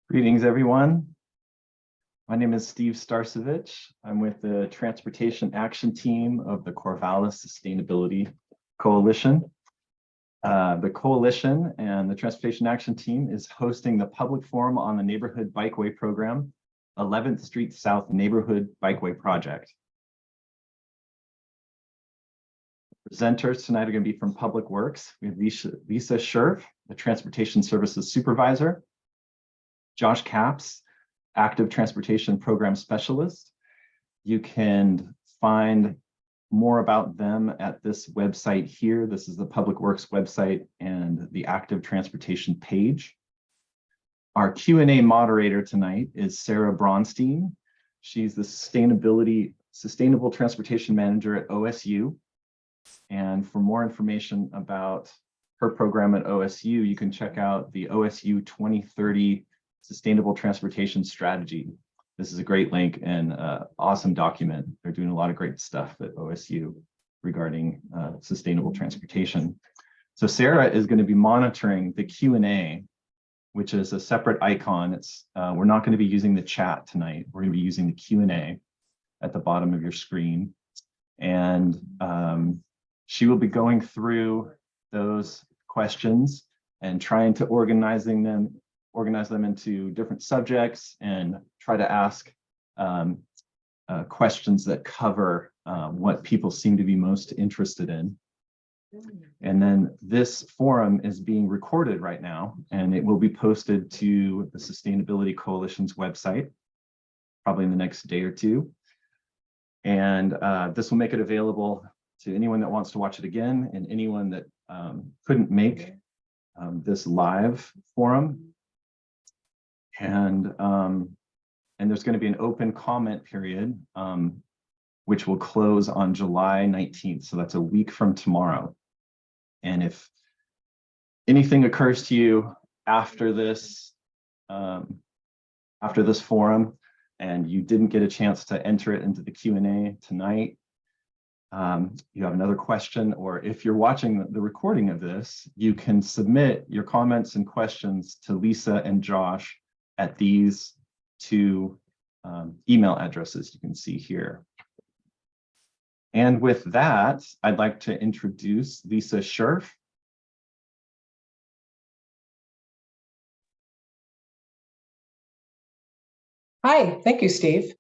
Greetings, everyone. My name is Steve Starcevich. I'm with the Transportation Action Team of the Corvallis Sustainability Coalition. The Coalition and the Transportation Action Team is hosting the public forum on the Neighborhood Bikeway Program, 11th Street South Neighborhood Bikeway Project. Presenters tonight are going to be from Public Works. We have Lisa Scherf, the Transportation Services Supervisor, Josh Capps, Active Transportation Program Specialist. You can find more about them at this website here. This is the Public Works website and the Active Transportation page. Our Q&A moderator tonight is Sarah Bronstein. She's the Sustainable Transportation Manager at OSU. And for more information about her program at OSU, you can check out the OSU 2030 Sustainable Transportation Strategy. This is a great link and awesome document. They're doing a lot of great stuff at OSU regarding sustainable transportation. So Sarah is going to be monitoring the Q&A, which is a separate icon. We're not going to be using the chat tonight. We're going to be using the Q&A at the bottom of your screen. And she will be going through those questions and trying to organize them into different subjects and try to ask questions that cover what people seem to be most interested in. And then this forum is being recorded right now, and it will be posted to the Sustainability Coalition's website, probably in the next day or two. And this will make it available to anyone that wants to watch it again and anyone that couldn't make this live forum. And there's going to be an open comment period, which will close on July 19th. So that's a week from tomorrow. And if anything occurs to you after this forum and you didn't get a chance to enter it into the Q&A tonight, you have another question, or if you're watching the recording of this, you can submit your comments and questions to Lisa and Josh at these two email addresses you can see here. And with that, I'd like to introduce Lisa Scherf. Hi, thank you, Steve.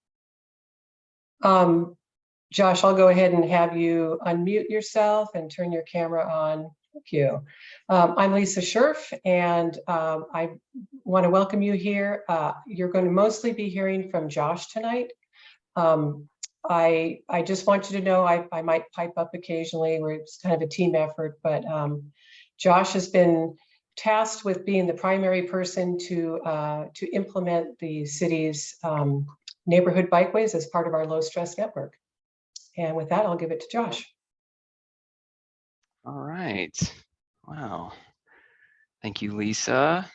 Josh, I'll go ahead and have you unmute yourself and turn your camera on. Thank you. I'm Lisa Scherf, and I want to welcome you here. You're going to mostly be hearing from Josh tonight. I just want you to know I might pipe up occasionally. It's kind of a team effort, but Josh has been tasked with being the primary person to implement the city's neighborhood bikeways as part of our low stress network. And with that, I'll give it to Josh. All right. Wow. Thank you, Lisa.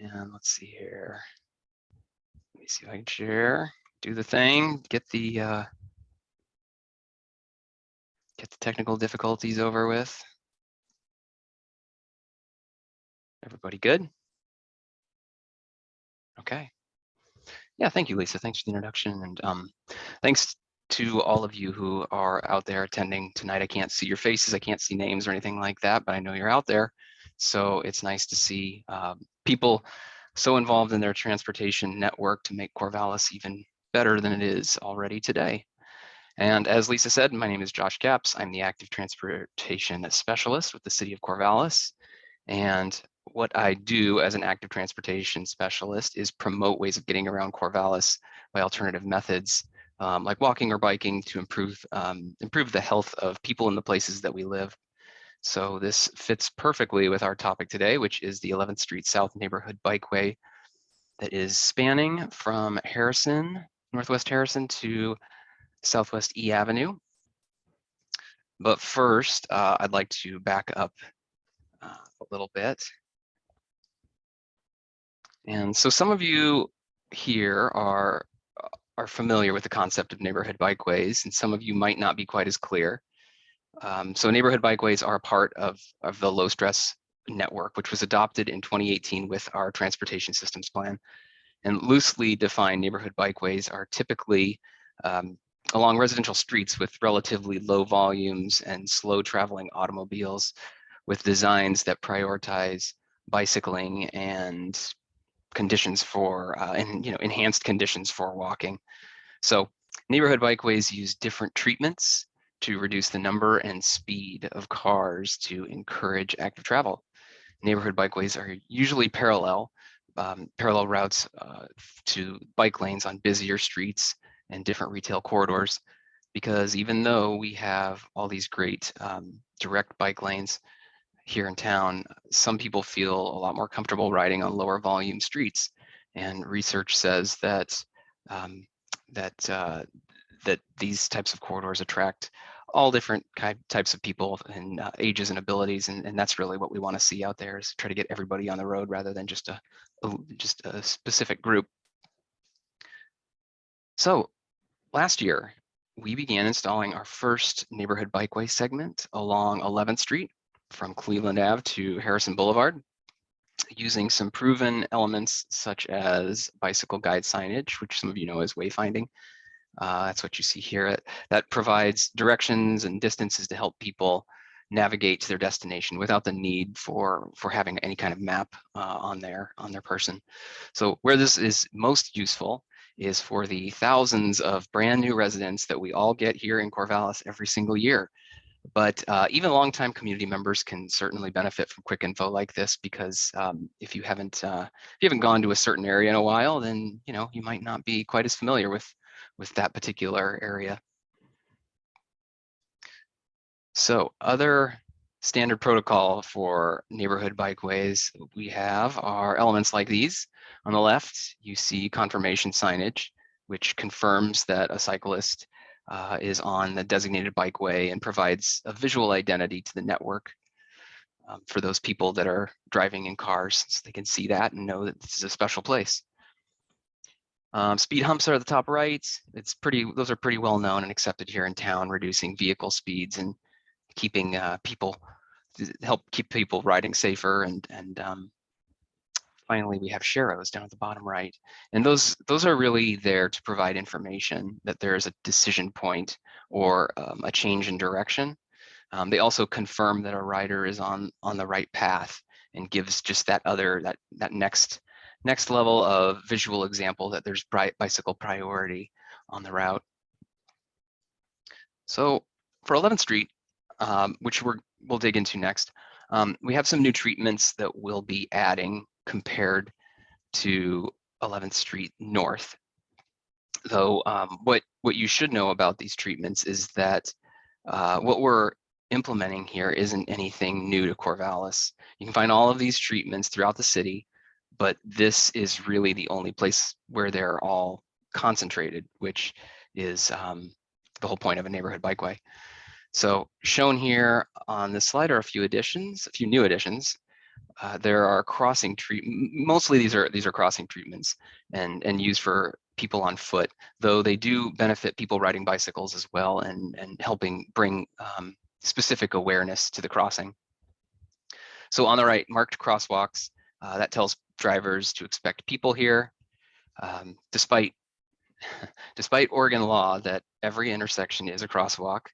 And let's see here. Let me see if I can share, do the thing, get the technical difficulties over with. Everybody good? Okay. Yeah, thank you, Lisa. Thanks for the introduction. And thanks to all of you who are out there attending tonight. I can't see your faces, I can't see names or anything like that, but I know you're out there. So it's nice to see people so involved in their transportation network to make Corvallis even better than it is already today. And as Lisa said, my name is Josh Capps. I'm the Active Transportation Specialist with the City of Corvallis. And what I do as an Active Transportation Specialist is promote ways of getting around Corvallis by alternative methods, like walking or biking, to improve the health of people in the places that we live. So this fits perfectly with our topic today, which is the 11th Street South Neighborhood Bikeway that is spanning from Harrison, Northwest Harrison, to Southwest E Avenue. But first, I'd like to back up a little bit. And so some of you here are familiar with the concept of neighborhood bikeways, and some of you might not be quite as clear. So neighborhood bikeways are a part of the low stress network, which was adopted in 2018 with our transportation systems plan. And loosely defined neighborhood bikeways are typically along residential streets with relatively low volumes and slow traveling automobiles, with designs that prioritize bicycling and conditions for enhanced conditions for walking. So neighborhood bikeways use different treatments to reduce the number and speed of cars to encourage active travel. Neighborhood bikeways are usually parallel routes to bike lanes on busier streets and different retail corridors, because even though we have all these great direct bike lanes here in town, some people feel a lot more comfortable riding on lower volume streets. And research says that that these types of corridors attract all different types of people and ages and abilities, and that's really what we want to see out there, is try to get everybody on the road rather than just a specific group. So last year, we began installing our first neighborhood bikeway segment along 11th Street from Cleveland Ave to Harrison Boulevard, using some proven elements such as bicycle guide signage, which some of you know as wayfinding. That's what you see here. That provides directions and distances to help people navigate to their destination without the need for having any kind of map on their person. So where this is most useful is for the thousands of brand new residents that we all get here in Corvallis every single year. But even longtime community members can certainly benefit from quick info like this, because if you haven't gone to a certain area in a while, then you might not be quite as familiar with that particular area. So other standard protocol for neighborhood bikeways we have are elements like these. On the left, you see confirmation signage, which confirms that a cyclist is on the designated bikeway and provides a visual identity to the network for those people that are driving in cars, so they can see that and know that this is a special place. Speed humps are at the top right. Those are pretty well known and accepted here in town, reducing vehicle speeds and keeping help keep people riding safer. And finally, we have sharrows down at the bottom right, and those are really there to provide information that there is a decision point or a change in direction. They also confirm that a rider is on the right path and gives just that next level of visual example that there's bicycle priority on the route. So for 11th Street, which we'll dig into next, we have some new treatments that we'll be adding compared to 11th Street North. Though what you should know about these treatments is that what we're implementing here isn't anything new to Corvallis. You can find all of these treatments throughout the city, but this is really the only place where they're all concentrated, which is the whole point of a neighborhood bikeway. So shown here on this slide are a few new additions. There are crossing mostly these are crossing treatments and used for people on foot, though they do benefit people riding bicycles as well, and helping bring specific awareness to the crossing. So on the right, marked crosswalks, that tells drivers to expect people here. Despite Oregon law that every intersection is a crosswalk,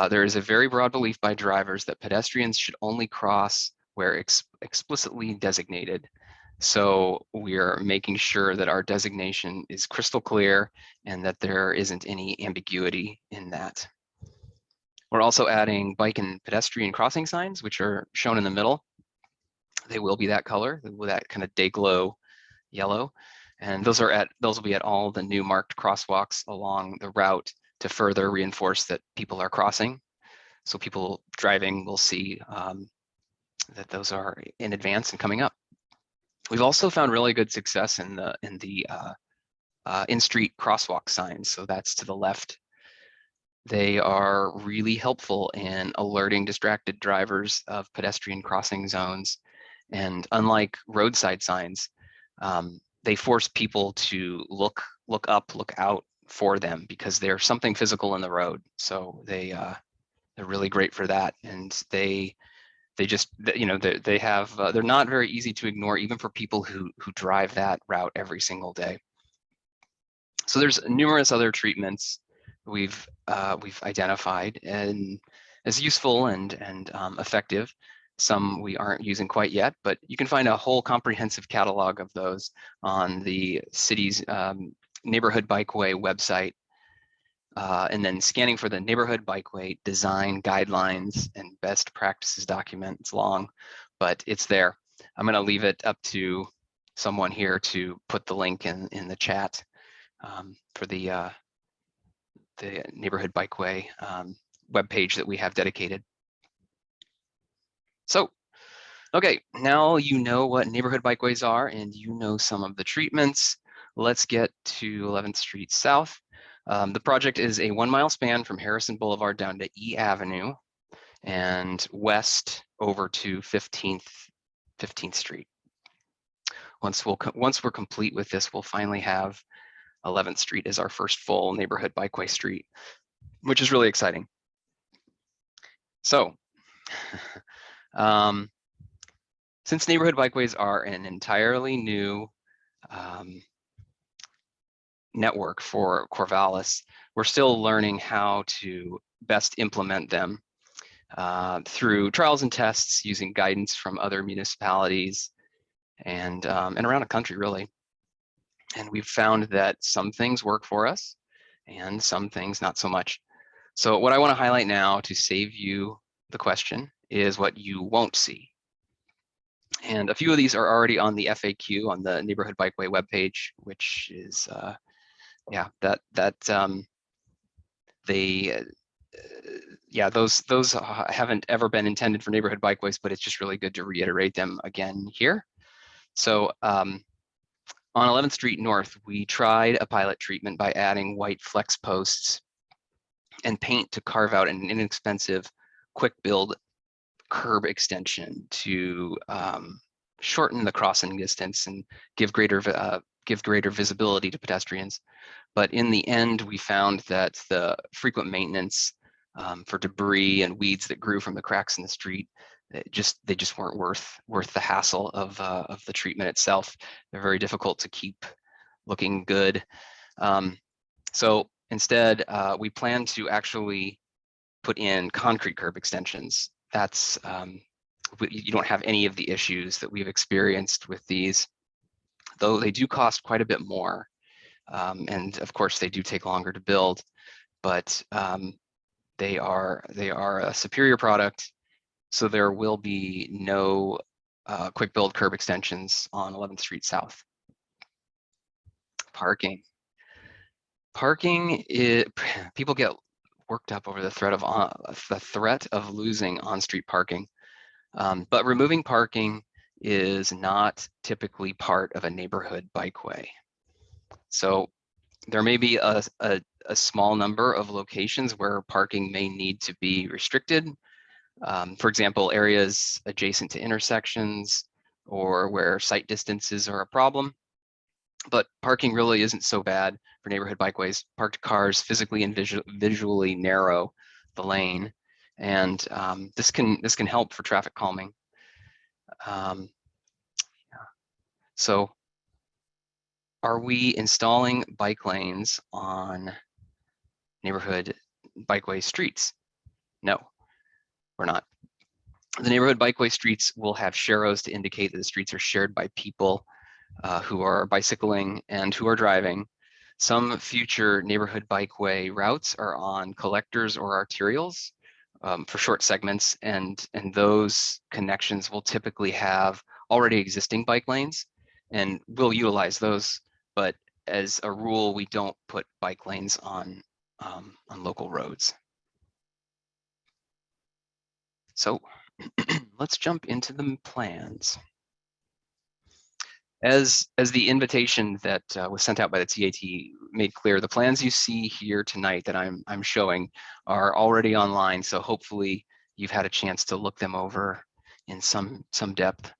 there is a very broad belief by drivers that pedestrians should only cross where explicitly designated. So we are making sure that our designation is crystal clear and that there isn't any ambiguity in that. We're also adding bike and pedestrian crossing signs, which are shown in the middle. They will be that color, with that kind of day glow yellow. And those will be at all the new marked crosswalks along the route to further reinforce that people are crossing. So people driving will see that those are in advance and coming up. We've also found really good success in the in-street crosswalk signs. So that's to the left. They are really helpful in alerting distracted drivers of pedestrian crossing zones. And unlike roadside signs, they force people to look up, look out for them, because there's something physical in the road. So they're really great for that. And they they just, you know, they have, they're not very easy to ignore, even for people who drive that route every single day. So there's numerous other treatments we've identified and as useful and effective. Some we aren't using quite yet, but you can find a whole comprehensive catalog of those on the city's Neighborhood Bikeway website. And then scanning for the Neighborhood Bikeway design guidelines and best practices document. It's long, but it's there. I'm going to leave it up to someone here to put the link in the chat for the Neighborhood Bikeway webpage that we have dedicated. So, okay, now you know what neighborhood bikeways are and you know some of the treatments. Let's get to 11th Street South. The project is a 1 mile span from Harrison Boulevard down to E Avenue and west over to 15th Street. Once we're complete with this, we'll finally have 11th Street as our first full neighborhood bikeway street, which is really exciting. So, since neighborhood bikeways are an entirely new network for Corvallis, we're still learning how to best implement them through trials and tests using guidance from other municipalities and around the country, really. And we've found that some things work for us and some things not so much. So what I want to highlight now to save you the question is what you won't see. And a few of these are already on the FAQ on the Neighborhood Bikeway webpage, which is, yeah, those haven't ever been intended for neighborhood bikeways, but it's just really good to reiterate them again here. So on 11th Street North, we tried a pilot treatment by adding white flex posts and paint to carve out an inexpensive, quick build curb extension to shorten the crossing distance and give greater visibility to pedestrians. But in the end, we found that the frequent maintenance for debris and weeds that grew from the cracks in the street, they just weren't worth the hassle of the treatment itself. They're very difficult to keep looking good. So instead, we plan to actually put in concrete curb extensions. That's you don't have any of the issues that we've experienced with these, though they do cost quite a bit more. And of course, they do take longer to build, but they are a superior product. So there will be no quick build curb extensions on 11th Street South. Parking. Parking is, people get worked up over the threat of losing on-street parking. But removing parking is not typically part of a neighborhood bikeway. So there may be a small number of locations where parking may need to be restricted. For example, areas adjacent to intersections or where sight distances are a problem. But parking really isn't so bad for neighborhood bikeways. Parked cars physically and visually narrow the lane, and this can help for traffic calming. Yeah. So, are we installing bike lanes on neighborhood bikeway streets? No, we're not. The neighborhood bikeway streets will have sharrows to indicate that the streets are shared by people who are bicycling and who are driving. Some future neighborhood bikeway routes are on collectors or arterials for short segments, and those connections will typically have already existing bike lanes, and we'll utilize those. But as a rule, we don't put bike lanes on local roads. So let's jump into the plans. As the invitation that was sent out by the TAT made clear, the plans you see here tonight that I'm showing are already online. So hopefully you've had a chance to look them over in some depth.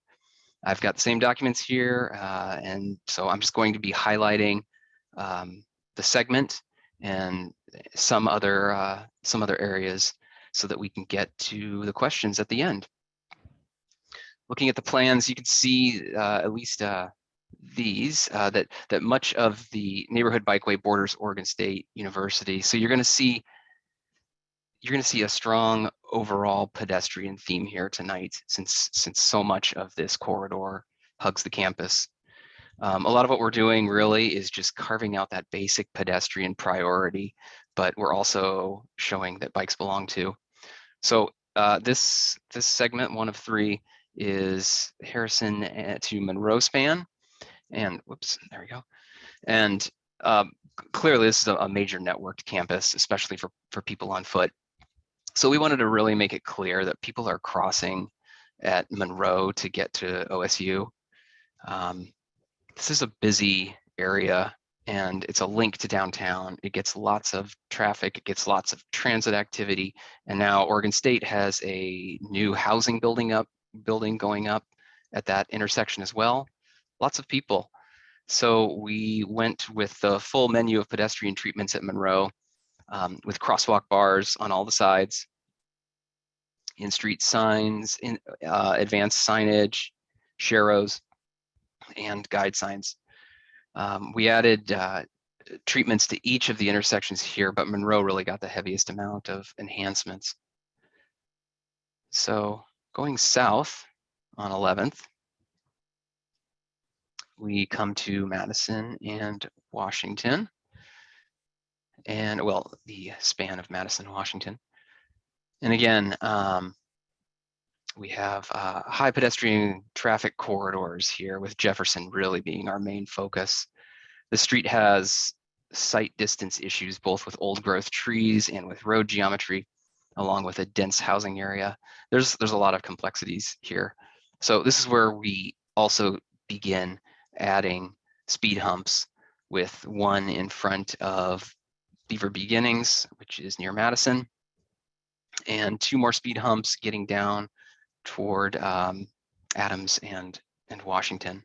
I've got the same documents here, and so I'm just going to be highlighting the segment and some other areas so that we can get to the questions at the end. looking at the plans, you can see at least these that much of the neighborhood bikeway borders Oregon State University. So you're going to see a strong overall pedestrian theme here tonight, since so much of this corridor hugs the campus. A lot of what we're doing really is just carving out that basic pedestrian priority, but we're also showing that bikes belong too. So this segment, 1 of 3, is Harrison to Monroe span. And whoops, there we go. And clearly this is a major networked campus, especially for people on foot. So we wanted to really make it clear that people are crossing at Monroe to get to OSU. This is a busy area, and it's a link to downtown. It gets lots of traffic, it gets lots of transit activity, and now Oregon State has a new housing building going up at that intersection as well. Lots of people. So we went with the full menu of pedestrian treatments at Monroe, with crosswalk bars on all the sides, in-street signs, advanced signage, sharrows, and guide signs. We added treatments to each of the intersections here, but Monroe really got the heaviest amount of enhancements. So going south on 11th, we come to Madison and Washington, and well, the span of Madison, Washington. And again, we have high pedestrian traffic corridors here, with Jefferson really being our main focus. The street has sight distance issues, both with old growth trees and with road geometry, along with a dense housing area. There's a lot of complexities here. So this is where we also begin adding speed humps, with one in front of Beaver Beginnings, which is near Madison, and 2 more speed humps getting down toward Adams and Washington.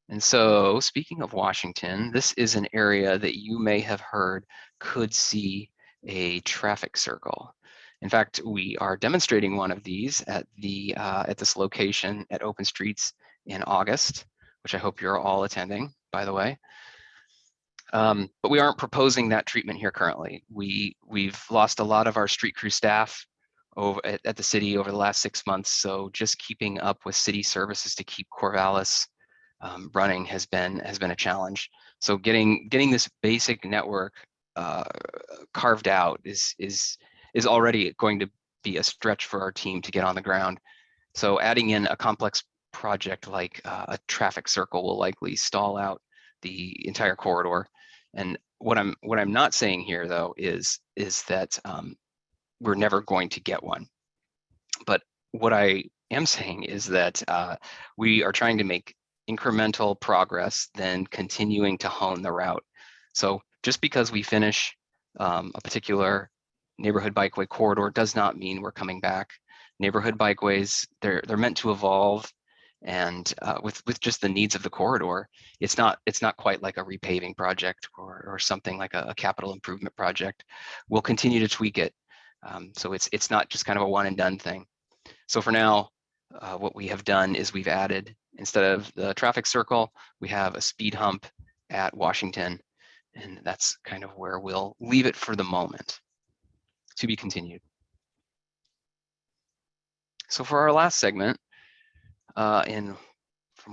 And so, speaking of Washington, this is an area that you may have heard could see a traffic circle. In fact, we are demonstrating one of these at this location at Open Streets in August, which I hope you're all attending, by the way. But we aren't proposing that treatment here currently. We've lost a lot of our street crew staff over at the city over the last 6 months, so just keeping up with city services to keep Corvallis running has been a challenge. So getting this basic network carved out is already going to be a stretch for our team to get on the ground. So adding in a complex project like a traffic circle will likely stall out the entire corridor. And what I'm not saying here, though, is that we're never going to get one. But what I am saying is that we are trying to make incremental progress, then continuing to hone the route. So just because we finish a particular neighborhood bikeway corridor does not mean we're coming back. Neighborhood bikeways, they're meant to evolve, and with just the needs of the corridor, it's not quite like a repaving project or something like a capital improvement project. We'll continue to tweak it, so it's not just kind of a one and done thing. So for now, what we have done is we've added, instead of the traffic circle, we have a speed hump at Washington, and that's kind of where we'll leave it for the moment. To be continued. So for our last segment, from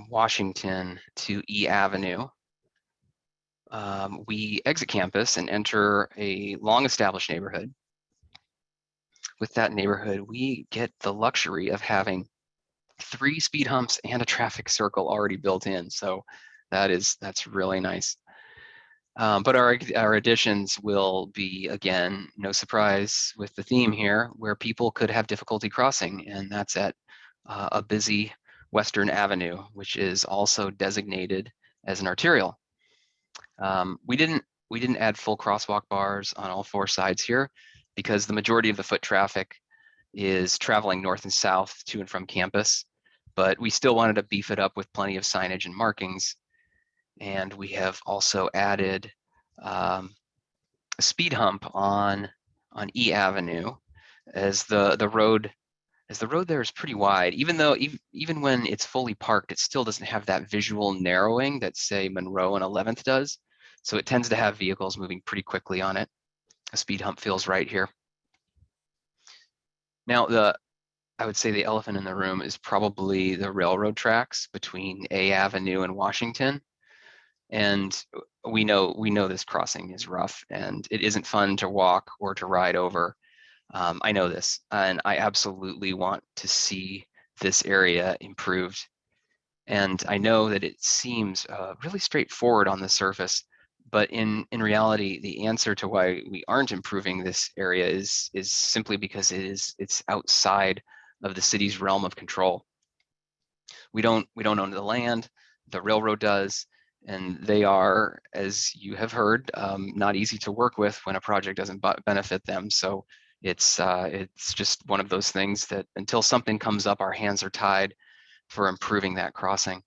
Washington to E Avenue, we exit campus and enter a long-established neighborhood. With that neighborhood, we get the luxury of having 3 speed humps and a traffic circle already built in. So that's really nice. But our additions will be, again, no surprise with the theme here, where people could have difficulty crossing, and that's at a busy Western Avenue, which is also designated as an arterial. We didn't add full crosswalk bars on all 4 sides here, because the majority of the foot traffic is traveling north and south to and from campus, but we still wanted to beef it up with plenty of signage and markings. And we have also added a speed hump on E Avenue, as the road as the road there is pretty wide, even though even when it's fully parked, it still doesn't have that visual narrowing that say Monroe and 11th does. So it tends to have vehicles moving pretty quickly on it. A speed hump feels right here. Now, I would say the elephant in the room is probably the railroad tracks between A Avenue and Washington. And we know this crossing is rough and it isn't fun to walk or to ride over. I know this, and I absolutely want to see this area improved. And I know that it seems really straightforward on the surface, but in reality, the answer to why we aren't improving this area is simply because it's outside of the city's realm of control. We don't own the land, the railroad does, and they are, as you have heard, not easy to work with when a project doesn't benefit them. So it's just one of those things that until something comes up, our hands are tied for improving that crossing.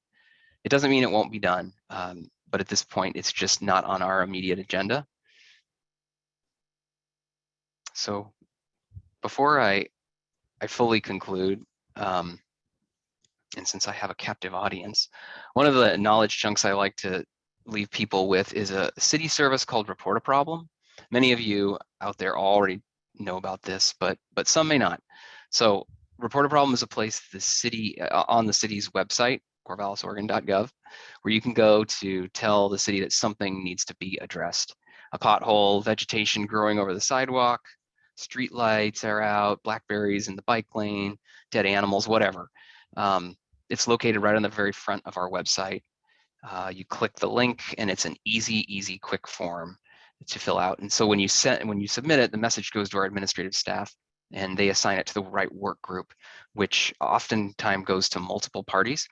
It doesn't mean it won't be done, but at this point, it's just not on our immediate agenda. So before I fully conclude, and since I have a captive audience, one of the knowledge chunks I like to leave people with is a city service called Report a Problem. Many of you out there already know about this, but some may not. So Report a Problem is a place the city on the city's website, corvallisoregon.gov, where you can go to tell the city that something needs to be addressed. A pothole, vegetation growing over the sidewalk, street lights are out, blackberries in the bike lane, dead animals, whatever. It's located right on the very front of our website. You click the link and it's an easy, quick form to fill out. And so when you submit it, the message goes to our administrative staff and they assign it to the right work group, which oftentimes goes to multiple parties.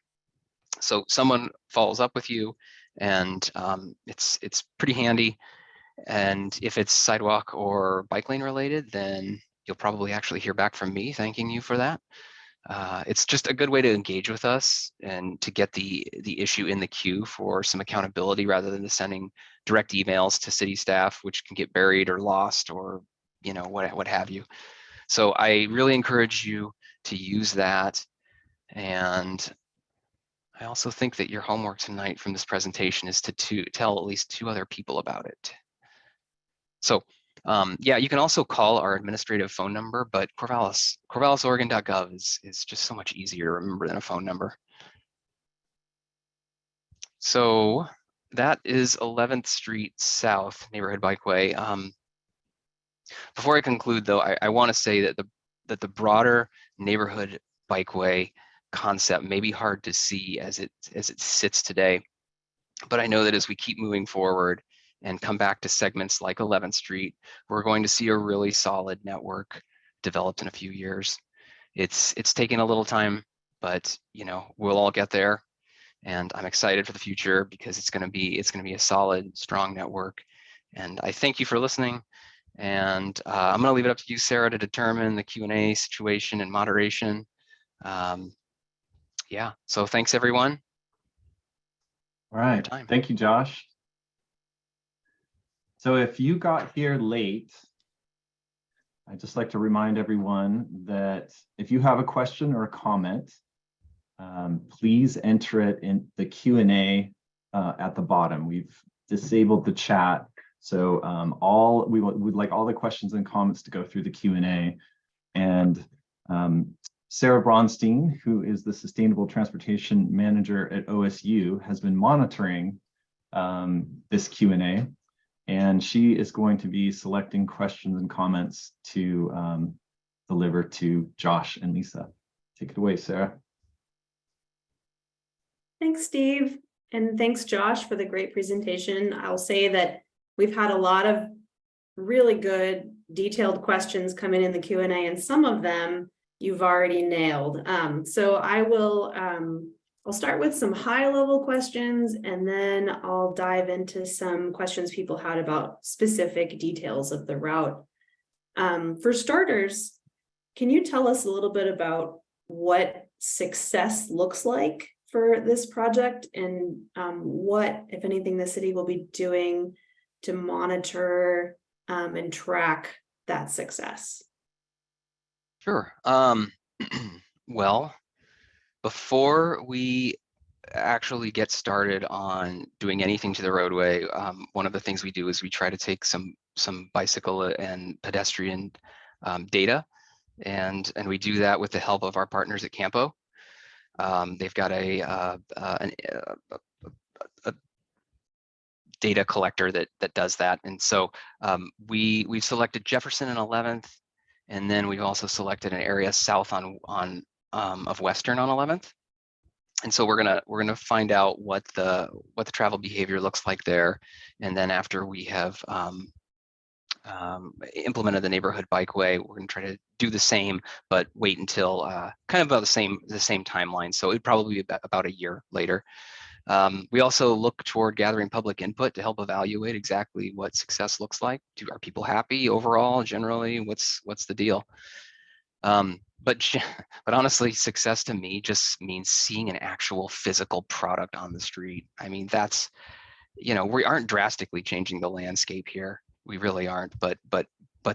So someone follows up with you and it's pretty handy. And if it's sidewalk or bike lane related, then you'll probably actually hear back from me thanking you for that. It's just a good way to engage with us and to get the issue in the queue for some accountability rather than sending direct emails to city staff, which can get buried or lost or what have you. So I really encourage you to use that. And I also think that your homework tonight from this presentation is to tell at least 2 other people about it. So yeah, you can also call our administrative phone number, but corvallisoregon.gov is just so much easier to remember than a phone number. So that is 11th Street South Neighborhood Bikeway. Before I conclude, though, I want to say that the broader neighborhood bikeway concept may be hard to see as it sits today, but I know that as we keep moving forward and come back to segments like 11th Street, we're going to see a really solid network developed in a few years. It's taken a little time, but we'll all get there. And I'm excited for the future because it's going to be a solid, strong network. And I thank you for listening. And I'm going to leave it up to you, Sarah, to determine the Q&A situation and moderation. Yeah, so thanks everyone. All right, thank you, Josh. So if you got here late, I'd just like to remind everyone that if you have a question or a comment, please enter it in the Q&A at the bottom. We've disabled the chat, so we would like all the questions and comments to go through the Q&A. And Sarah Bronstein, who is the Sustainable Transportation Manager at OSU, has been monitoring this Q&A, and she is going to be selecting questions and comments to deliver to Josh and Lisa. Take it away, Sarah. Thanks, Steve. And thanks, Josh, for the great presentation. I'll say that we've had a lot of really good detailed questions come in the Q&A, and some of them you've already nailed. So I will, I'll start with some high-level questions, and then I'll dive into some questions people had about specific details of the route. For starters, can you tell us a little bit about what success looks like for this project, and what, if anything, the city will be doing to monitor and track that success? Sure. Well, before we actually get started on doing anything to the roadway, one of the things we do is we try to take some bicycle and pedestrian data, and we do that with the help of our partners at Campo. They've got a data collector that does that, and so we've selected Jefferson and 11th, and then we've also selected an area south of Western on 11th. And so we're gonna find out what the travel behavior looks like there, and then after we have implemented the neighborhood bikeway, we're gonna try to do the same, but wait until kind of about the same timeline. So it'd probably be about a year later. We also look toward gathering public input to help evaluate exactly what success looks like. Are people happy overall, generally? What's the deal? But honestly, success to me just means seeing an actual physical product on the street. I mean, that's, we aren't drastically changing the landscape here. We really aren't, but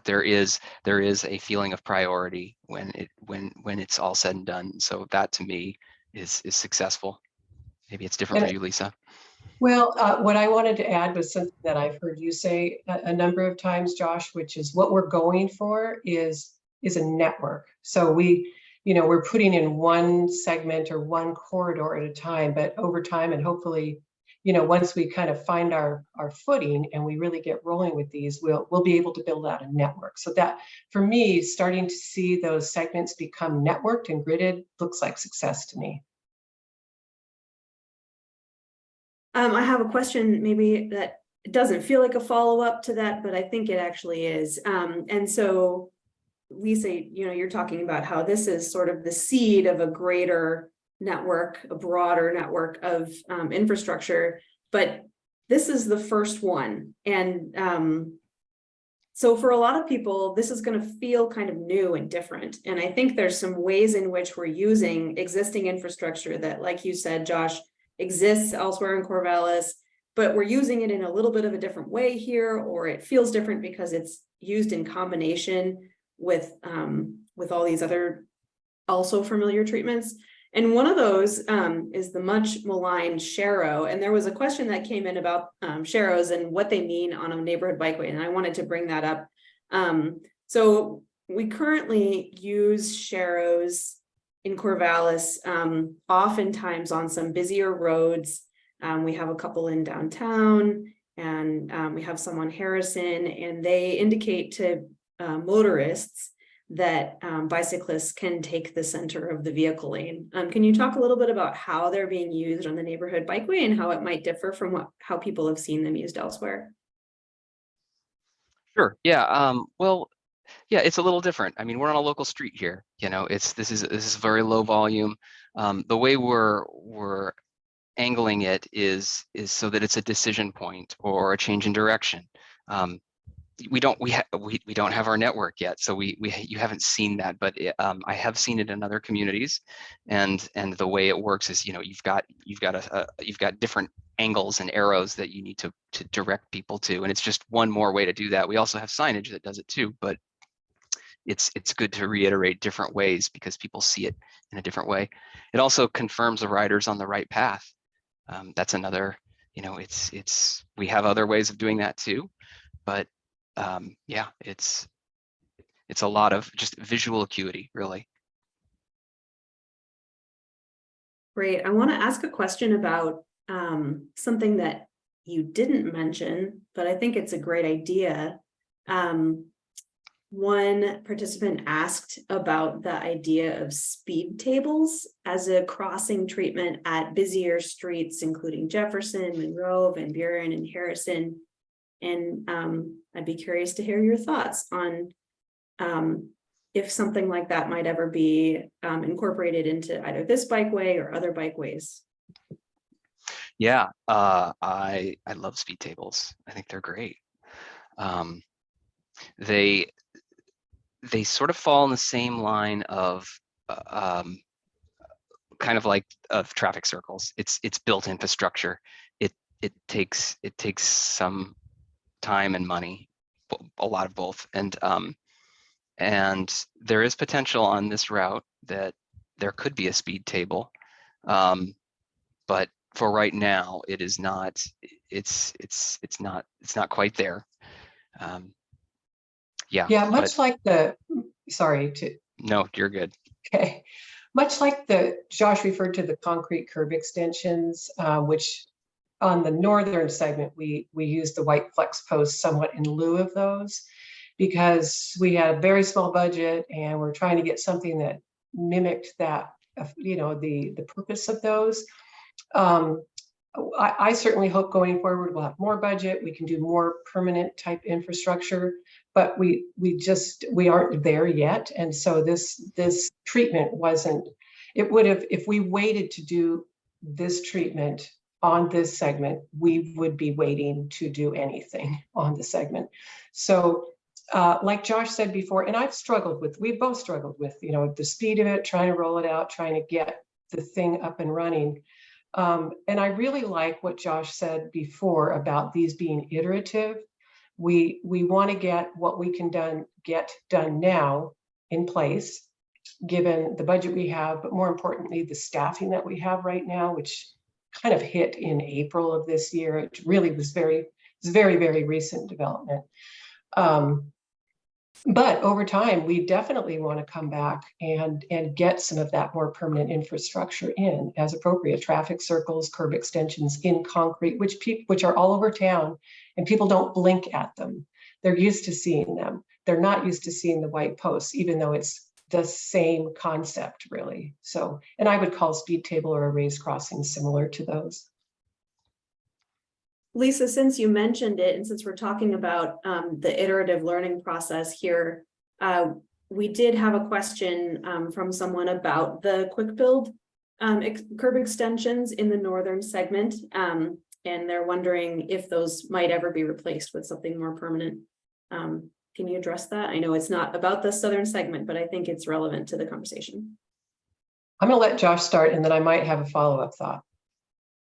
there is a feeling of priority when it's all said and done. So that to me is successful. Maybe it's different for you, Lisa. Well, what I wanted to add was something that I've heard you say a number of times, Josh, which is what we're going for is a network. So we're putting in one segment or one corridor at a time, but over time, and hopefully, once we kind of find our footing and we really get rolling with these, we'll be able to build out a network. So that, for me, starting to see those segments become networked and gridded looks like success to me. I have a question maybe that doesn't feel like a follow-up to that, but I think it actually is. And so, Lisa, you're talking about how this is sort of the seed of a greater network, a broader network of infrastructure, but this is the first one. And so for a lot of people, this is going to feel kind of new and different. And I think there's some ways in which we're using existing infrastructure that, like you said, Josh, exists elsewhere in Corvallis, but we're using it in a little bit of a different way here, or it feels different because it's used in combination with all these other also familiar treatments. And one of those is the much maligned Sharrow. And there was a question that came in about Sharrows and what they mean on a neighborhood bikeway. And I wanted to bring that up. So we currently use Sharrows in Corvallis, oftentimes on some busier roads. We have a couple in downtown, and we have some on Harrison, and they indicate to motorists that bicyclists can take the center of the vehicle lane. Can you talk a little bit about how they're being used on the neighborhood bikeway and how it might differ from how people have seen them used elsewhere? Sure. Yeah. Well, yeah, it's a little different. I mean, we're on a local street here. This is very low volume. The way we're angling it is so that it's a decision point or a change in direction. We don't have our network yet, so you haven't seen that, but I have seen it in other communities, and the way it works is you've got different angles and arrows that you need to direct people to, and it's just one more way to do that. We also have signage that does it too, but it's good to reiterate different ways because people see it in a different way. It also confirms the riders on the right path. That's another, we have other ways of doing that too, but yeah, it's a lot of just visual acuity, really. Great. I want to ask a question about something that you didn't mention, but I think it's a great idea. One participant asked about the idea of speed tables as a crossing treatment at busier streets, including Jefferson, Monroe, Van Buren, and Harrison. And I'd be curious to hear your thoughts on if something like that might ever be incorporated into either this bikeway or other bikeways. Yeah, I love speed tables. I think they're great. They sort of fall in the same line of kind of like of traffic circles. It's built infrastructure. It takes some time and money, a lot of both, and And there is potential on this route that there could be a speed table. But for right now, it is not, it's not quite there. Yeah. Yeah, much like sorry to, No, you're good. okay. Much like Josh referred to the concrete curb extensions, which on the northern segment, we use the white flex posts somewhat in lieu of those, because we had a very small budget and we're trying to get something that mimicked that, the purpose of those. I certainly hope going forward we'll have more budget, we can do more permanent type infrastructure, but we aren't there yet. And so this treatment wasn't, it would have, if we waited to do this treatment on this segment, we would be waiting to do anything on the segment. So like Josh said before, and we've both struggled with, the speed of it, trying to roll it out, trying to get the thing up and running. And I really like what Josh said before about these being iterative. We want to get what we can get done now in place, given the budget we have, but more importantly, the staffing that we have right now, which kind of hit in April of this year. It really was very, very recent development. But over time, we definitely want to come back and get some of that more permanent infrastructure in as appropriate. Traffic circles, curb extensions in concrete, which are all over town, and people don't blink at them. They're used to seeing them. They're not used to seeing the white posts, even though it's the same concept, really. So, and I would call speed table or a raised crossing similar to those. Lisa, since you mentioned it, and since we're talking about the iterative learning process here, we did have a question from someone about the quick build curb extensions in the northern segment. And they're wondering if those might ever be replaced with something more permanent. Can you address that? I know it's not about the southern segment, but I think it's relevant to the conversation. I'm going to let Josh start, and then I might have a follow-up thought.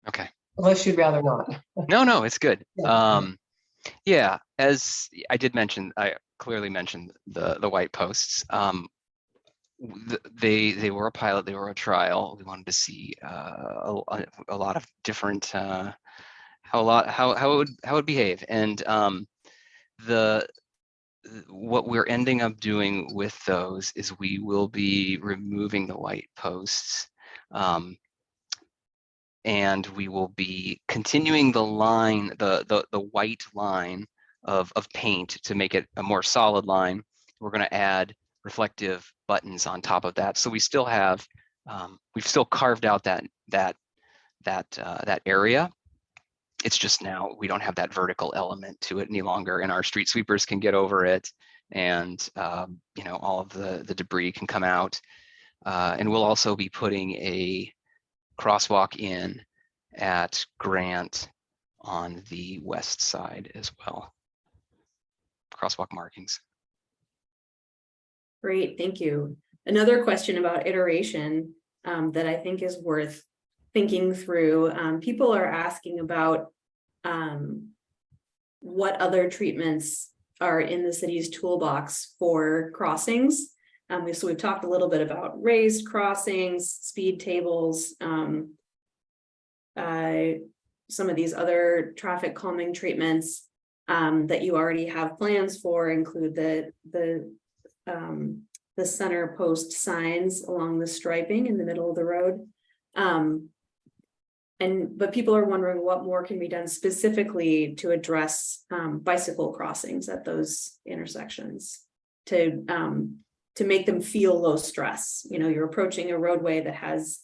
Okay. Unless you'd rather not. No, it's good. Yeah. Yeah, as I did mention, I clearly mentioned the white posts. They were a pilot, they were a trial. We wanted to see a lot of different how it would behave, and what we're ending up doing with those is we will be removing the white posts. And we will be continuing the line, the white line of paint to make it a more solid line. We're going to add reflective buttons on top of that. So we still have, we've still carved out that area. It's just now we don't have that vertical element to it any longer, and our street sweepers can get over it, and all of the debris can come out. And we'll also be putting a crosswalk in at Grant on the west side as well. Crosswalk markings. Great, thank you. Another question about iteration that I think is worth thinking through. People are asking about what other treatments are in the city's toolbox for crossings. So we've talked a little bit about raised crossings, speed tables, some of these other traffic calming treatments that you already have plans for include the center post signs along the striping in the middle of the road. But people are wondering what more can be done specifically to address bicycle crossings at those intersections to make them feel low stress. You're approaching a roadway that has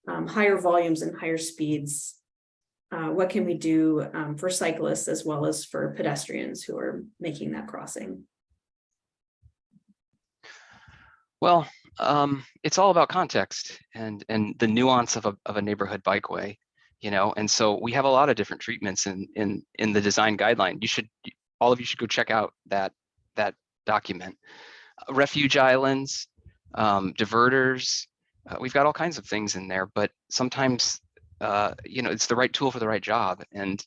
higher volumes and higher speeds. What can we do for cyclists as well as for pedestrians who are making that crossing? Well, it's all about context and the nuance of a neighborhood bikeway, and so we have a lot of different treatments in the design guideline. All of you should go check out that document. Refuge islands, diverters, we've got all kinds of things in there, but sometimes it's the right tool for the right job, and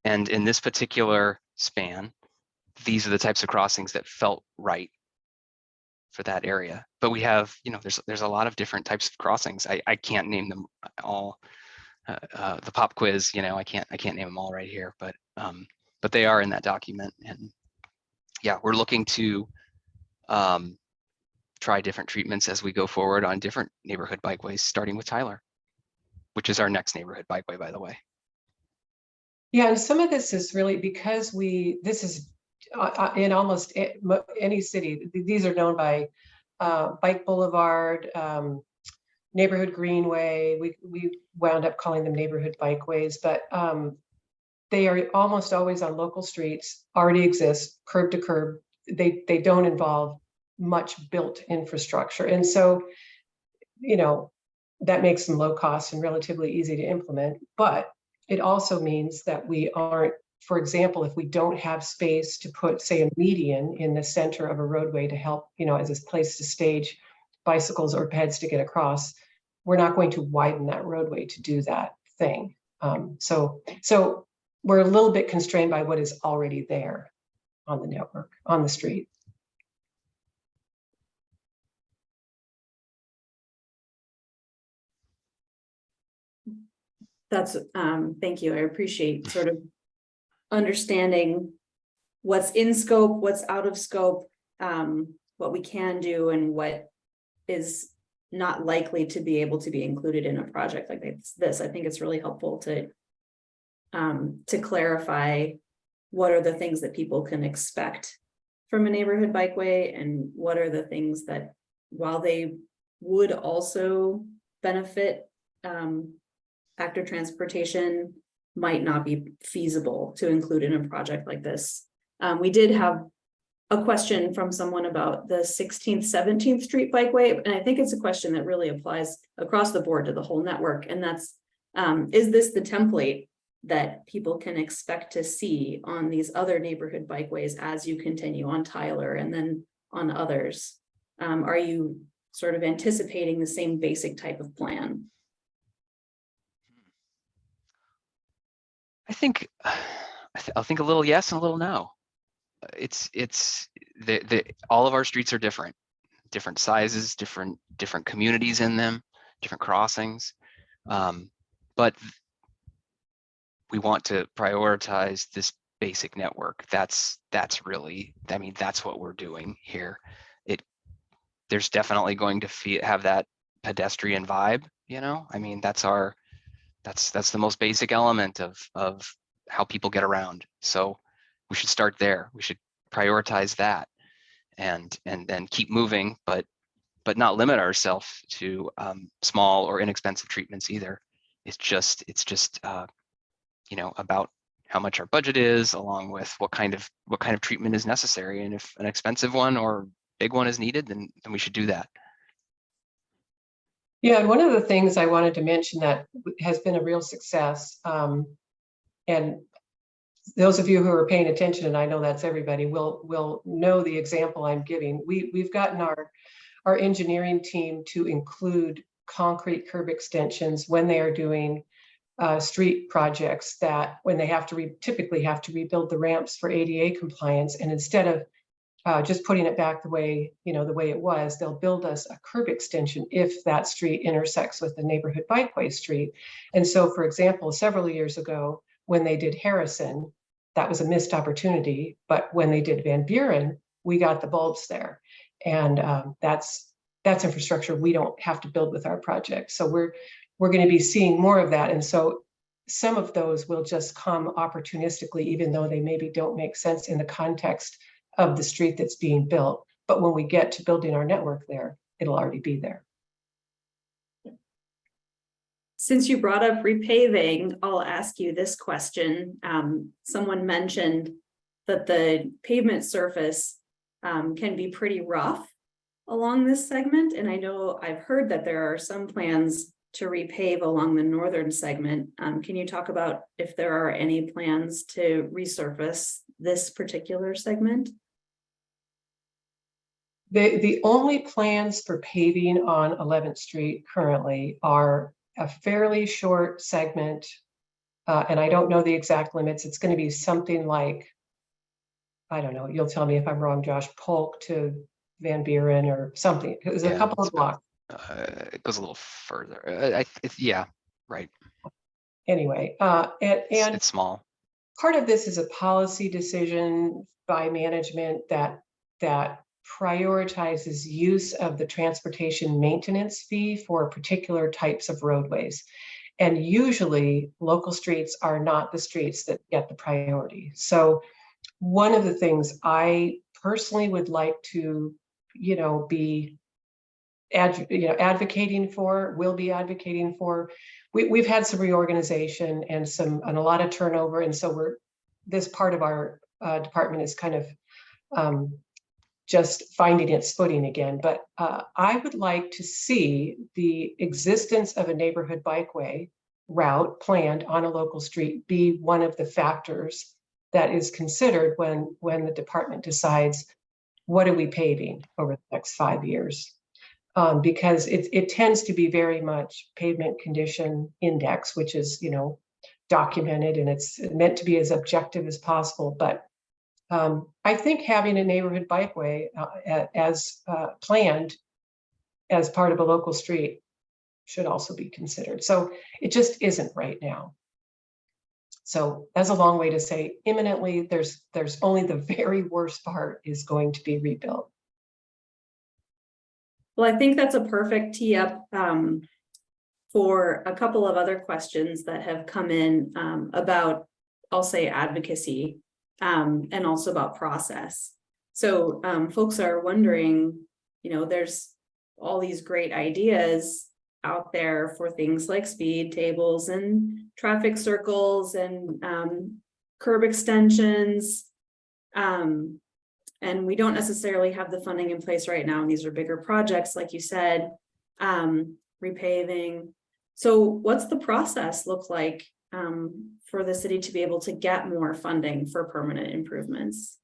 in this particular span, these are the types of crossings that felt right for that area. But we have, there's a lot of different types of crossings. I can't name them all. The pop quiz, I can't name them all right here, but they are in that document. And yeah, we're looking to try different treatments as we go forward on different neighborhood bikeways, starting with Tyler, which is our next neighborhood bikeway, by the way. Yeah, and some of this is really because this is in almost any city. These are known by Bike Boulevard, Neighborhood Greenway. We wound up calling them neighborhood bikeways, but they are almost always on local streets, already exist, curb to curb. They don't involve much built infrastructure. And so, that makes them low cost and relatively easy to implement. But it also means that we aren't, for example, if we don't have space to put, say, a median in the center of a roadway to help, as a place to stage bicycles or peds to get across, we're not going to widen that roadway to do that thing. So we're a little bit constrained by what is already there on the network, on the street. That's, thank you. I appreciate sort of understanding what's in scope, what's out of scope, what we can do and what is not likely to be able to be included in a project like this. I think it's really helpful to clarify what are the things that people can expect from a neighborhood bikeway and what are the things that, while they would also benefit active transportation, might not be feasible to include in a project like this. We did have a question from someone about the 16th, 17th Street Bikeway, and I think it's a question that really applies across the board to the whole network, and that's, is this the template that people can expect to see on these other neighborhood bikeways as you continue on Tyler and then on others? Are you sort of anticipating the same basic type of plan? I'll think a little yes and a little no. All of our streets are different sizes, different communities in them, different crossings. But we want to prioritize this basic network. That's really, that's what we're doing here. There's definitely going to have that pedestrian vibe, that's the most basic element of how people get around. So we should start there. We should prioritize that and then keep moving, but not limit ourselves to small or inexpensive treatments either. It's just about how much our budget is, along with what kind of treatment is necessary. And if an expensive one or big one is needed, then we should do that. Yeah, and one of the things I wanted to mention that has been a real success, and those of you who are paying attention, and I know that's everybody, will know the example I'm giving. We've gotten our engineering team to include concrete curb extensions when they are doing street projects, that when they typically have to rebuild the ramps for ADA compliance, and instead of just putting it back the way it was, they'll build us a curb extension if that street intersects with the neighborhood bikeway street. And so, for example, several years ago, when they did Harrison, that was a missed opportunity. But when they did Van Buren, we got the bulbs there. And that's infrastructure we don't have to build with our project. So we're going to be seeing more of that. And so some of those will just come opportunistically, even though they maybe don't make sense in the context of the street that's being built. But when we get to building our network there, it'll already be there. Since you brought up repaving, I'll ask you this question. Someone mentioned that the pavement surface can be pretty rough along this segment. And I know I've heard that there are some plans to repave along the northern segment. Can you talk about if there are any plans to resurface this particular segment? The only plans for paving on 11th Street currently are a fairly short segment, and I don't know the exact limits. It's going to be something like, I don't know, you'll tell me if I'm wrong, Josh, Polk to Van Buren or something. It was a Yeah, couple it's of blocks. it goes a little further. Yeah, right. Anyway, It's small. part of this is a policy decision by management that prioritizes use of the transportation maintenance fee for particular types of roadways. And usually local streets are not the streets that get the priority. So one of the things I personally would like to, be advocating for, will be advocating for. We've had some reorganization and a lot of turnover, and so this part of our department is kind of just finding its footing again. But I would like to see the existence of a neighborhood bikeway route planned on a local street be one of the factors that is considered when the department decides what are we paving over the next 5 years. Because it tends to be very much pavement condition index, which is, documented, and it's meant to be as objective as possible. But I think having a neighborhood bikeway as planned as part of a local street should also be considered. So it just isn't right now. So that's a long way to say imminently, there's only the very worst part is going to be rebuilt. Well, I think that's a perfect tee up for a couple of other questions that have come in about, I'll say, advocacy and also about process. So folks are wondering, there's all these great ideas out there for things like speed tables and traffic circles and curb extensions. And we don't necessarily have the funding in place right now. And these are bigger projects, like you said, repaving. So what's the process look like for the city to be able to get more funding for permanent improvements?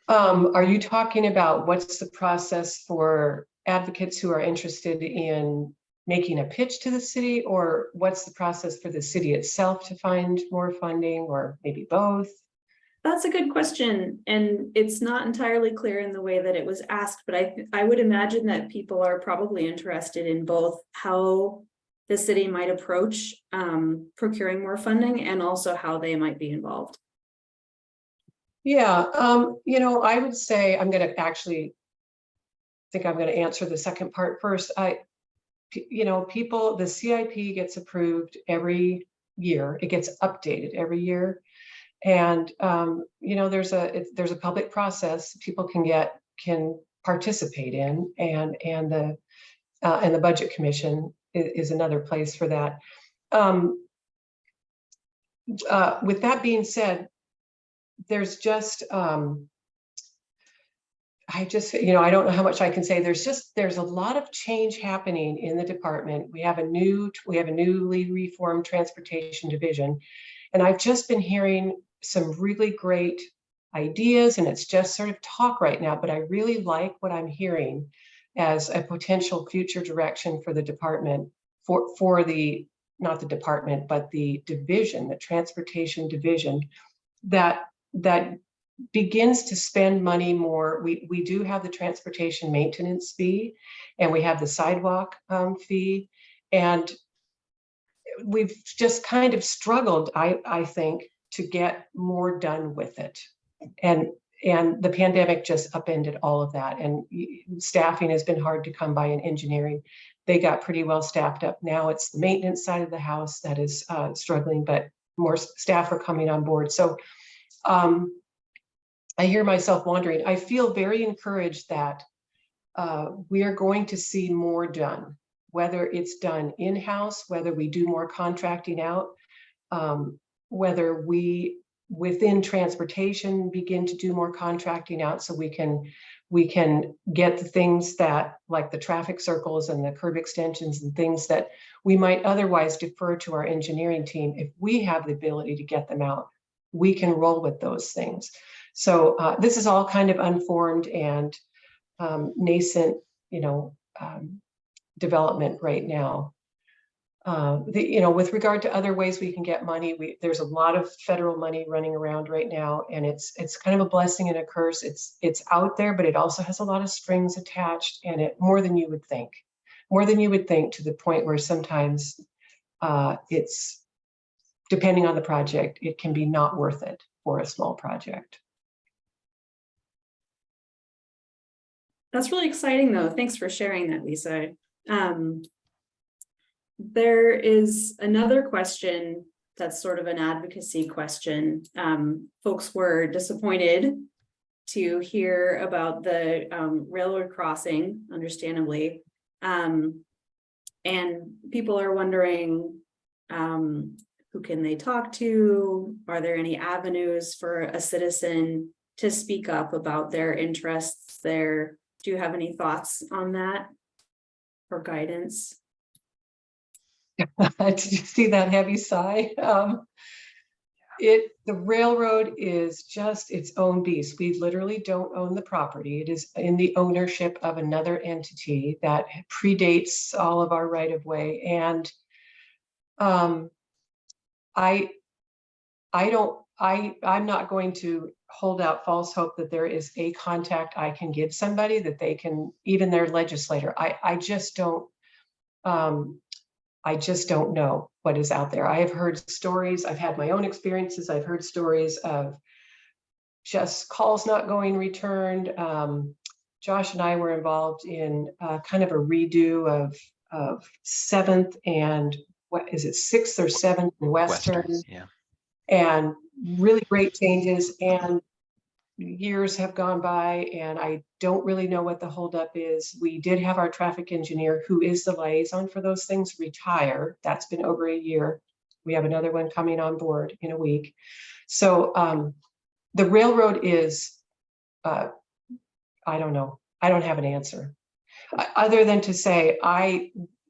Are you talking about what's the process for advocates who are interested in making a pitch to the city, or what's the process for the city itself to find more funding, or maybe both? That's a good question, and it's not entirely clear in the way that it was asked, but I would imagine that people are probably interested in both how the city might approach procuring more funding and also how they might be involved. Yeah, I would say I'm going to answer the second part first. The CIP gets approved every year. It gets updated every year. And, there's a public process people can participate in, and the budget commission is another place for that. With that being said, there's just, I don't know how much I can say. There's a lot of change happening in the department. We have a newly reformed transportation division, and I've just been hearing some really great ideas, and it's just sort of talk right now, but I really like what I'm hearing as a potential future direction for the department, for the, not the department, but the division, the transportation division, that begins to spend money more. We do have the transportation maintenance fee, and we have the sidewalk fee, and we've just kind of struggled, I think, to get more done with it. And the pandemic just upended all of that. And staffing has been hard to come by in engineering. They got pretty well staffed up. Now it's the maintenance side of the house that is struggling, but more staff are coming on board. So I hear myself wondering. I feel very encouraged that we are going to see more done, whether it's done in-house, whether we do more contracting out, whether we within transportation begin to do more contracting out, so we can get the things that, like the traffic circles and the curb extensions and things that we might otherwise defer to our engineering team. If we have the ability to get them out, we can roll with those things. So this is all kind of unformed and nascent, development right now. with regard to other ways we can get money, there's a lot of federal money running around right now, and it's kind of a blessing and a curse. It's out there, but it also has a lot of strings attached, and it more than you would think, to the point where sometimes it's, depending on the project, it can be not worth it for a small project. That's really exciting, though. Thanks for sharing that, Lisa. There is another question that's sort of an advocacy question. Folks were disappointed to hear about the railroad crossing, understandably. And people are wondering, who can they talk to? Are there any avenues for a citizen to speak up about their interests there? Do you have any thoughts on that or guidance? Did you see that heavy sigh? The railroad is just its own beast. We literally don't own the property. It is in the ownership of another entity that predates all of our right of way. And I'm not going to hold out false hope that there is a contact I can give somebody that they can, even their legislator. I just don't know what is out there. I have heard stories. I've had my own experiences. I've heard stories of just calls not going returned. Josh and I were involved in kind of a redo of 7th and what is it, 6th or 7th and Western. Yeah. And really great changes. And years have gone by, and I don't really know what the holdup is. We did have our traffic engineer, who is the liaison for those things, retire. That's been over a year. We have another one coming on board in a week. So the railroad is, I don't know. I don't have an answer other than to say,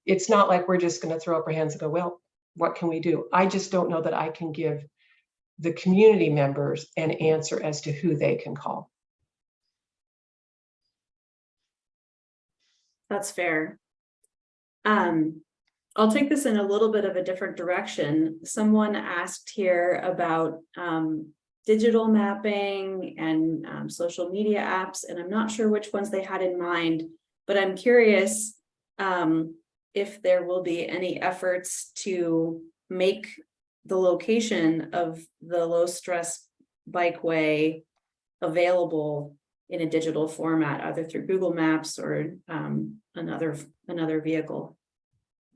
it's not like we're just going to throw up our hands and go, well, what can we do? I just don't know that I can give the community members an answer as to who they can call. That's fair. I'll take this in a little bit of a different direction. Someone asked here about digital mapping and social media apps, and I'm not sure which ones they had in mind, but I'm curious if there will be any efforts to make the location of the low stress bikeway available in a digital format, either through Google Maps or another vehicle.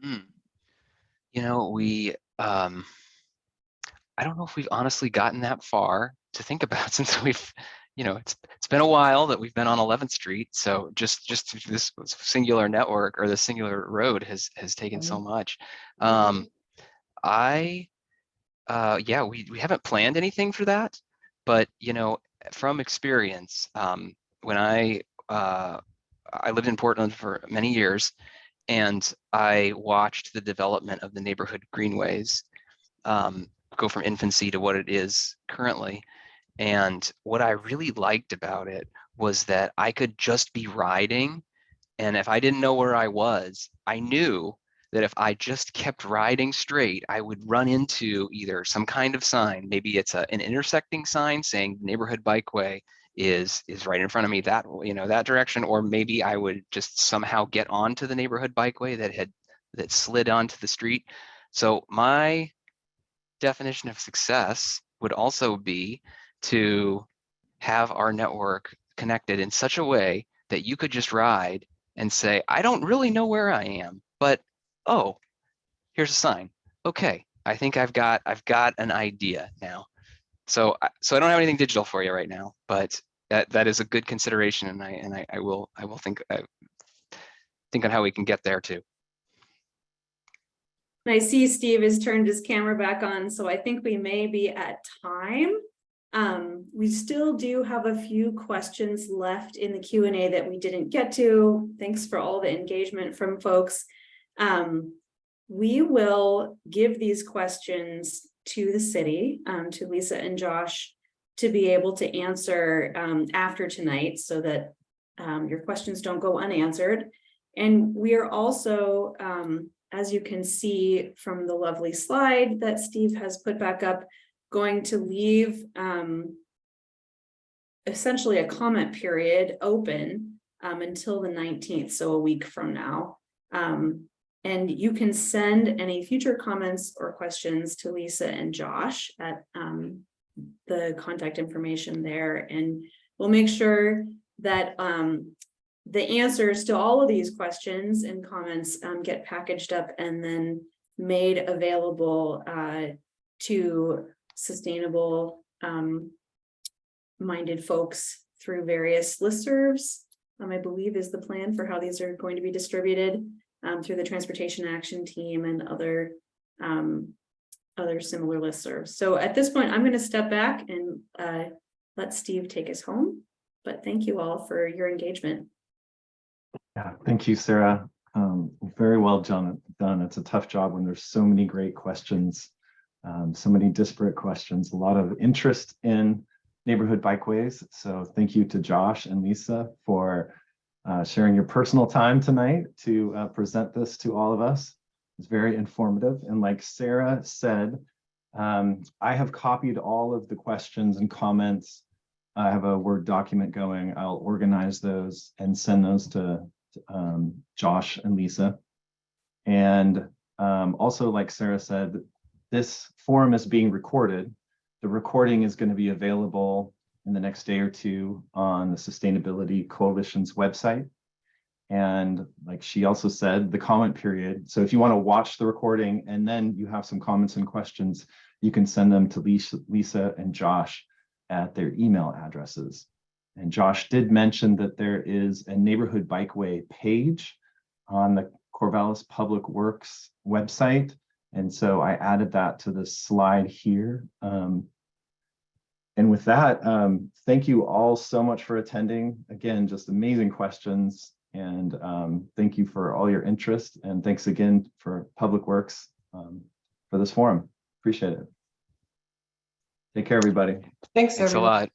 You know, we I don't know if we've honestly gotten that far to think about, since we've, it's been a while that we've been on 11th Street. So just this singular network or the singular road has taken so much. Yeah, we haven't planned anything for that, but from experience, when I lived in Portland for many years, and I watched the development of the neighborhood greenways go from infancy to what it is currently. And what I really liked about it was that I could just be riding, and if I didn't know where I was, I knew that if I just kept riding straight, I would run into either some kind of sign. Maybe it's an intersecting sign saying neighborhood bikeway is right in front of me, that that direction, or maybe I would just somehow get onto the neighborhood bikeway that slid onto the street. So my definition of success would also be to have our network connected in such a way that you could just ride and say, I don't really know where I am, but oh, here's a sign. Okay, I think I've got an idea now. So I don't have anything digital for you right now, but that is a good consideration, and I will think on how we can get there too. I see Steve has turned his camera back on, so I think we may be at time. We still do have a few questions left in the Q&A that we didn't get to. Thanks for all the engagement from folks. We will give these questions to the city, to Lisa and Josh, to be able to answer after tonight, so that your questions don't go unanswered. And we are also as you can see from the lovely slide that Steve has put back up, going to leave essentially a comment period open until the 19th, so a week from now. And you can send any future comments or questions to Lisa and Josh at the contact information there, and we'll make sure that the answers to all of these questions and comments get packaged up and then made available to sustainable minded folks through various listservs, I believe is the plan for how these are going to be distributed through the Transportation Action Team and other similar listservs. So at this point, I'm going to step back and let Steve take us home. But thank you all for your engagement. Yeah, thank you, Sarah. Very well done. It's a tough job when there's so many great questions, so many disparate questions, a lot of interest in neighborhood bikeways. So thank you to Josh and Lisa for sharing your personal time tonight to present this to all of us. It's very informative. And like Sarah said, I have copied all of the questions and comments. I have a Word document going. I'll organize those and send those to Josh and Lisa. And also, like Sarah said, this forum is being recorded. The recording is going to be available in the next day or two on the Sustainability Coalition's website. And like she also said, the comment period. So if you want to watch the recording and then you have some comments and questions, you can send them to Lisa and Josh at their email addresses. And Josh did mention that there is a neighborhood bikeway page on the Corvallis Public Works website. And so I added that to the slide here. And with that, thank you all so much for attending. Again, just amazing questions. And thank you for all your interest. And thanks again for Public Works for this forum. Appreciate it. Take care, everybody. Thanks, Thanks a everyone. lot.